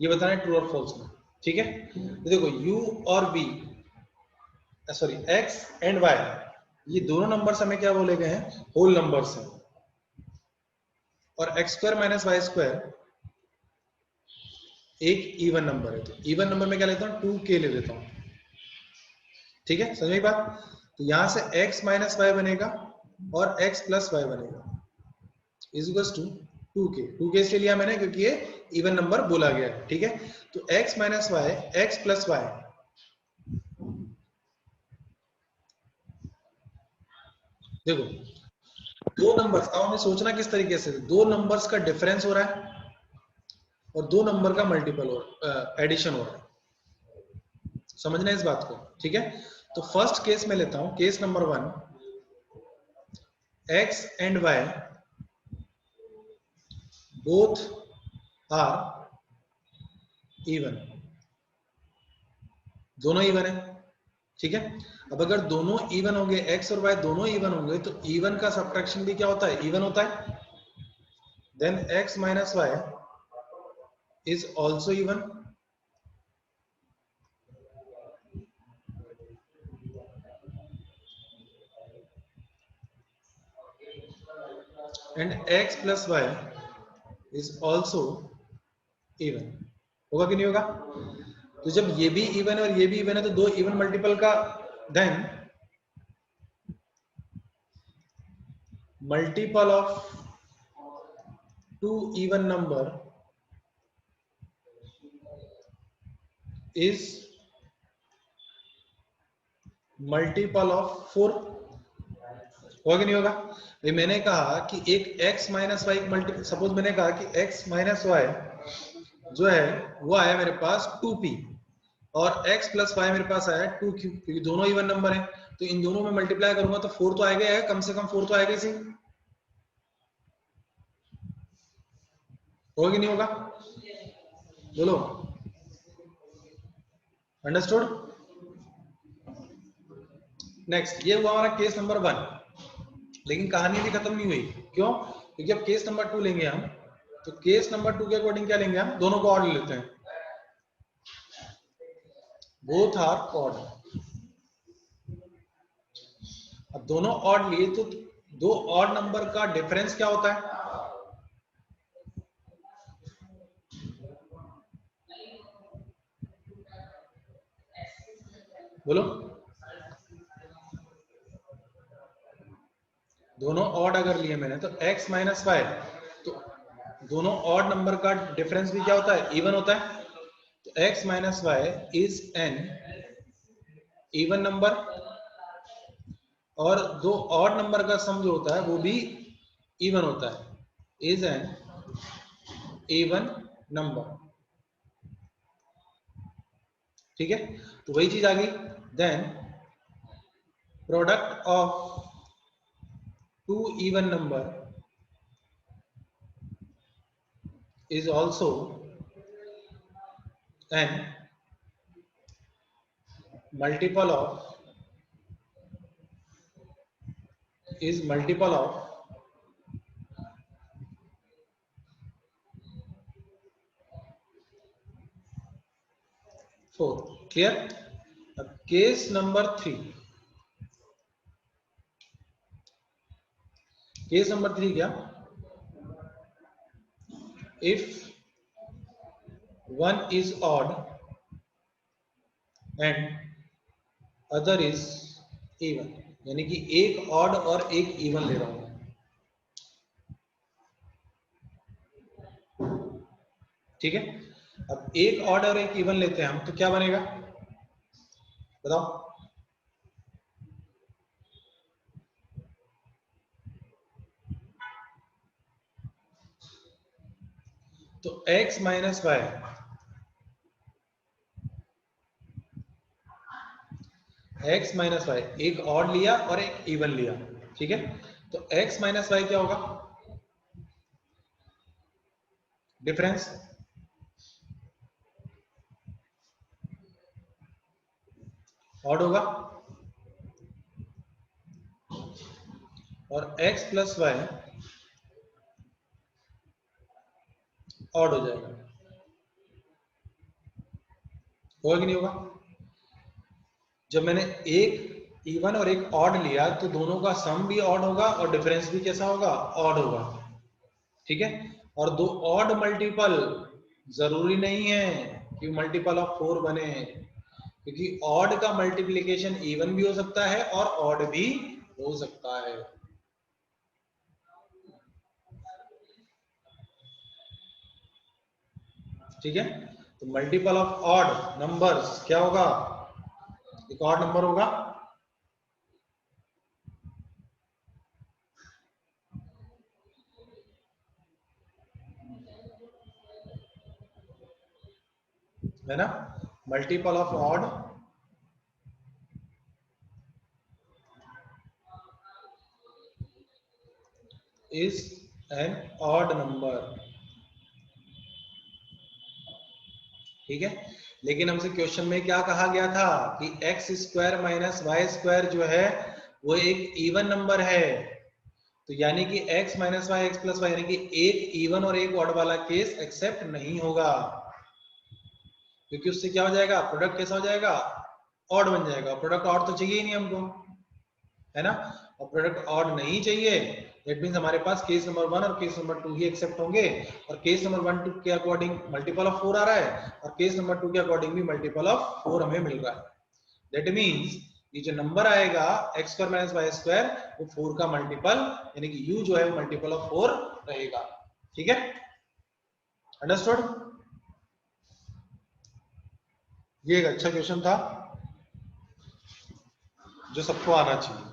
ये बताना है ट्रू और फॉल्स में, ठीक है। तो देखो u और v, sorry x and y, ये दोनों नंबर्स हमें क्या बोले गए हैं, होल नंबर्स हैं। और x square minus y square एक इवन नंबर है, तो इवन नंबर में क्या लेता हूँ, 2k ले लेता हूँ, ठीक है, समझ में बात। तो यहां से x माइनस वाई बनेगा और x प्लस वाई बनेगा is equal to 2k। 2k इसलिए लिया मैंने क्योंकि ये इवन नंबर बोला गया है, ठीक है। तो x minus y, x plus y, देखो दो नंबर्स, अब हमें सोचना किस तरीके से, दो नंबर्स का डिफरेंस हो रहा है और दो नंबर का मल्टीपल हो, एडिशन हो रहा है, समझना इस बात को, ठीक है। तो फर्स्ट केस में लेता हूं, case number 1, x and y both are even, दोनों इवन है, ठीक है। अब अगर दोनों इवन होंगे, x और y दोनों इवन होंगे, तो इवन का सब्ट्रैक्शन भी क्या होता है, इवन होता है। Then x minus y is also even, and x plus y is also even. होगा कि नहीं होगा। तो जब ये भी इवन है और ये भी इवन है, तो दो इवन मल्टीपल का then multiple of two even number is multiple of 4। होगा कि नहीं होगा। ये मैंने कहा कि एक x minus y multi, suppose मैंने कहा कि x माइनस वाई जो है वो आया मेरे पास 2p और x प्लस वाई मेरे पास आया 2q, क्योंकि दोनों इवन नंबर हैं, तो इन दोनों में मल्टीप्लाई करूंगा तो 4 तो आएगा, कम से कम 4 तो आएगा इसी। होगा कि नहीं होगा, बोलो, अंडरस्टूड। नेक्स्ट, ये हुआ हमारा केस नंबर 1, लेकिन कहानी भी खत्म नहीं हुई, क्यों, क्योंकि अब केस नंबर 2 लेंगे हम। तो केस नंबर 2 के अकॉर्डिंग क्या लेंगे हम, दोनों को ऑड ले लेते हैं, बोथ आर ऑड। अब दोनों ऑड लिए तो दो ऑड नंबर का डिफरेंस क्या होता है, बोलो। दोनों ऑड अगर लिए मैंने तो x माइनस वाई, तो दोनों ऑड नंबर का डिफरेंस भी क्या होता है, इवन होता है। तो x minus y is an even number, और दो ऑड नंबर का सम जो होता है वो भी इवन होता है, इज एन इवन नंबर, ठीक है। तो वही चीज आ गई। Then product of two even number is also an multiple of is multiple of 4। Clear. अब केस नंबर 3, केस नंबर 3 क्या, if one is odd and other is even, यानी कि एक ऑड और एक इवन ले रहा हूं, ठीक है। अब एक ऑड और एक इवन लेते हैं हम, तो क्या बनेगा बताओ, तो x minus y, x minus y एक ऑड लिया और एक इवन लिया, ठीक है। तो x माइनस वाई क्या होगा, डिफरेंस, ऑड होगा, और x प्लस वाई ऑड हो जाएगा, होगा कि नहीं होगा। जब मैंने एक इवन और एक ऑड लिया तो दोनों का सम भी ऑड होगा और डिफरेंस भी कैसा होगा, ऑड होगा, ठीक है। और दो ऑड मल्टीपल जरूरी नहीं है कि मल्टीपल ऑफ 4 बने, क्योंकि ऑड का मल्टीप्लिकेशन इवन भी हो सकता है और ऑड भी हो सकता है, ठीक है। तो मल्टीपल ऑफ ऑड नंबर्स क्या होगा, एक ऑड नंबर होगा, है ना। Multiple of odd is an odd number, ठीक है। लेकिन हमसे क्वेश्चन में क्या कहा गया था कि x square minus y square जो है वो एक इवन नंबर है, तो यानी कि x minus y x plus y यानी कि एक इवन और एक ऑड वाला केस एक्सेप्ट नहीं होगा, क्योंकि उससे क्या हो जाएगा, प्रोडक्ट कैसा हो जाएगा, ऑड बन जाएगा। प्रोडक्ट ऑड तो चाहिए ही नहीं हमको, है ना। और प्रोडक्ट ऑड नहीं चाहिए, दैट मींस हमारे पास केस नंबर 1 और केस नंबर 2 ही एक्सेप्ट होंगे, और केस नंबर 1 2 के अकॉर्डिंग मल्टीपल ऑफ 4 आ रहा है और केस नंबर 2 के अकॉर्डिंग भी मल्टीपल ऑफ 4 हमें मिल रहा है। दैट मींस ये जो नंबर आएगा x square minus y square वो 4 का मल्टीपल, यानी कि u जो है वो मल्टीपल ऑफ 4 रहेगा, ठीक है। अंडरस्टूड। ये एक अच्छा क्वेश्चन था जो सबको आना चाहिए।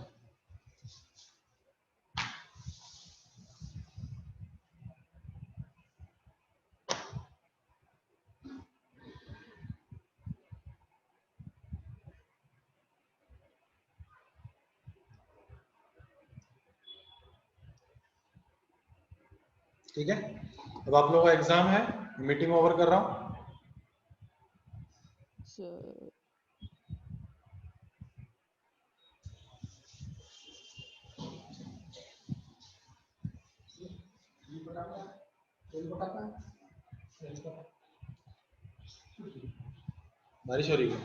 ठीक है, अब आप लोगों का एग्जाम है, मीटिंग ओवर कर रहा हूं। Sir. बारिश हो रही है,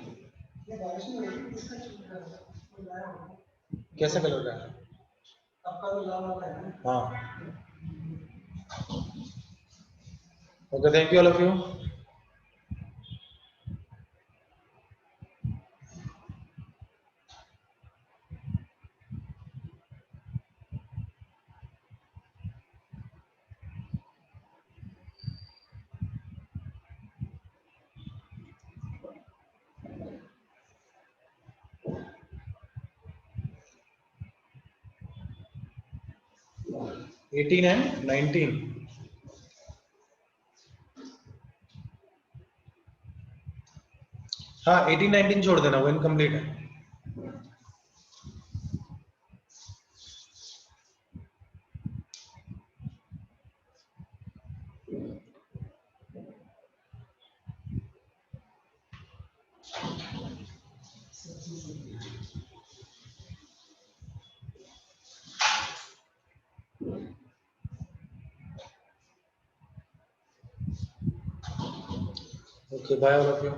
कैसा कलर का है, हाँ। Okay, thank you all of you. Eighteen and 19, हाँ 18 19 छोड़ देना, वो इनकम्प्लीट है। Okay, bye all of you.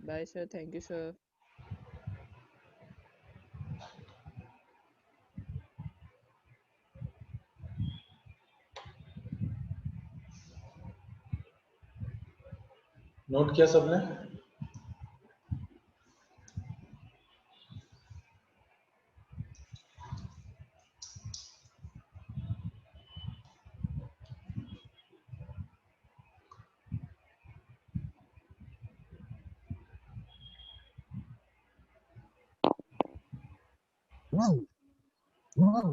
Bye, sir. Thank you, sir. Note किया सबने? Wow. Wow.